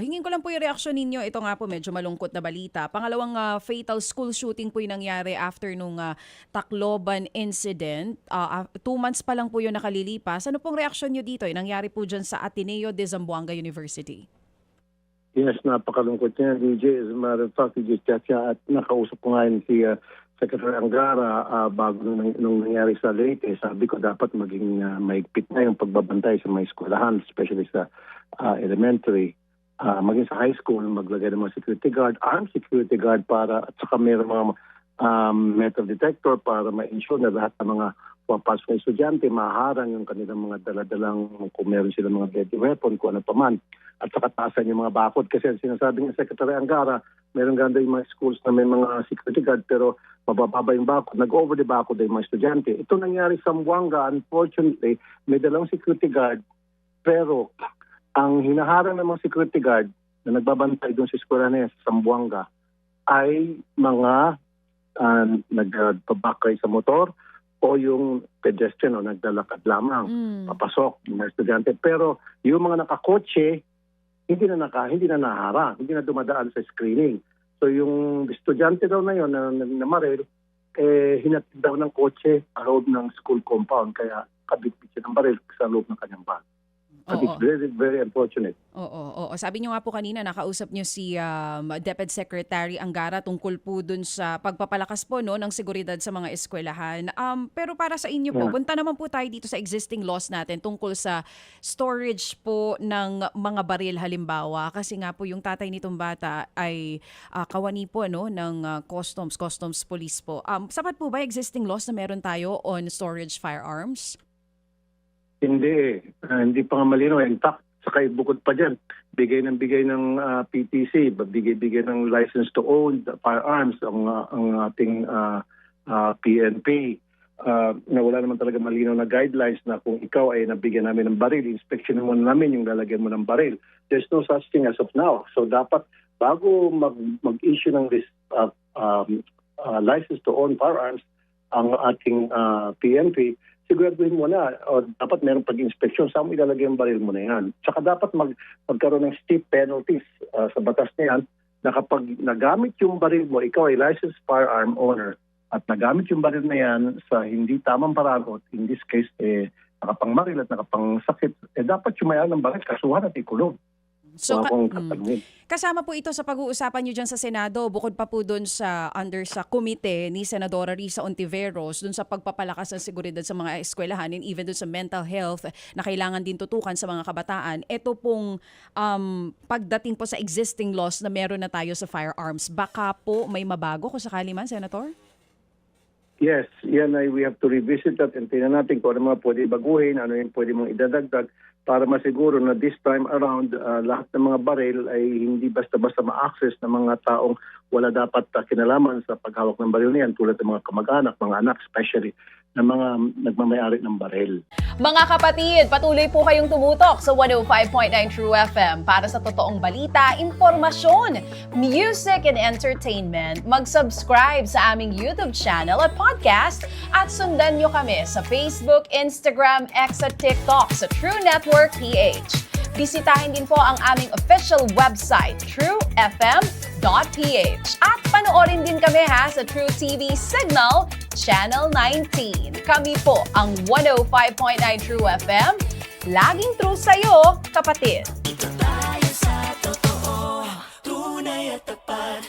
Hingin ko lang po yung reaksyon ninyo. Ito nga po medyo malungkot na balita. Pangalawang fatal school shooting po yung nangyari after nung Tacloban incident. 2 months pa lang po yung nakalilipas. Ano pong reaksyon nyo dito? Yung nangyari po dyan sa Ateneo de Zamboanga University. Yes, napakalungkot niya, DJ. As a matter of fact, DJ Chacha, at nakausap ko nga yun si Secretary Angara bago nung nangyari sa Leyte. Sabi ko dapat maging maigpit na yung pagbabantay sa mga eskwelahan, especially sa elementary. Maging sa high school, maglagay ng mga security guard, armed security guard para, at saka mayroong mga metal detector para ma-ensure na lahat ng mga pumapasok na estudyante, maharang yung kanilang mga daladalang, kung meron silang mga deadly weapon, kung ano pa man. At saka taasan yung mga bakod. Kasi sinasabi ng Secretary Angara, meron ganda yung mga schools na may mga security guard pero mabababa yung bakod. Nag-over the bakod yung mga estudyante. Ito nangyari sa Zamboanga, unfortunately, may dalawang security guard pero ang hinaharang ng mga security guard na nagbabantay doon sa eskwela na yan, sa Zamboanga, ay mga nagbabakay sa motor o yung pedestrian o naglalakad lamang, papasok yung mga estudyante. Pero yung mga nakakotse, hindi na naharang, hindi na dumadaan sa screening. So yung estudyante daw na yun na namaril, hinatid daw ng kotse sa loob ng school compound, kaya kabit-bit siya ng baril sa loob ng kanyang bag. But it's very, very unfortunate. Oo. Sabi niyo nga po kanina, nakausap niyo si Deputy Secretary Angara tungkol po dun sa pagpapalakas po ng seguridad sa mga eskwelahan. Pero para sa inyo po, punta naman po tayo dito sa existing laws natin tungkol sa storage po ng mga baril halimbawa. Kasi nga po yung tatay nitong bata ay kawani po ng customs police po. Sapat po ba existing laws na meron tayo on storage firearms? Hindi. Hindi pa nga malinaw. In fact, saka bukod pa dyan, bigay ng PTC, bigay ng license to own the firearms ang ating PNP. Na wala naman talaga malinaw na guidelines na kung ikaw ay nabigyan namin ng baril, inspection mo namin yung lalagyan mo ng baril. There's no such thing as of now. So dapat bago mag-issue ng this license to own firearms ang ating PNP, siguraduhin mo na, o dapat meron pag-inspeksyon, saan mo ilalagay ang baril mo na yan. Tsaka dapat magkaroon ng steep penalties sa batas na yan, na kapag nagamit yung baril mo, ikaw ay licensed firearm owner, at nagamit yung baril na yan sa hindi tamang paraan, o in this case, nakapangmaril at nakapangsakit, dapat yung mayroon ng baril, kasuhan at ikulong. So, kasama po ito sa pag-uusapan nyo dyan sa Senado, bukod pa po dun sa sa komite ni Senadora Risa Ontiveros, dun sa pagpapalakas ng seguridad sa mga eskwelahan and even dun sa mental health na kailangan din tutukan sa mga kabataan. Ito pong pagdating po sa existing laws na meron na tayo sa firearms, baka po may mabago kung sakali man, Senator? Yes, yan ay we have to revisit that and tingnan natin kung ano mga pwede baguhin, ano yung pwede mong idadagdag para masiguro na this time around lahat ng mga baril ay hindi basta-basta ma-access ng mga taong wala dapat kinalaman sa paghawak ng baril niyan tulad ng mga kamag-anak, mga anak especially ng mga nagmamayari ng baril. Mga kapatid, patuloy po kayong tumutok sa 105.9 True FM para sa totoong balita, impormasyon, music and entertainment. Mag-subscribe sa aming YouTube channel at podcast at sundan nyo kami sa Facebook, Instagram, X at TikTok sa True Network PH. Bisitahin din po ang aming official website, truefm.ph. At panoorin din kami sa True TV Signal, Channel 19. Kami po ang 105.9 True FM. Laging true sa'yo, kapatid.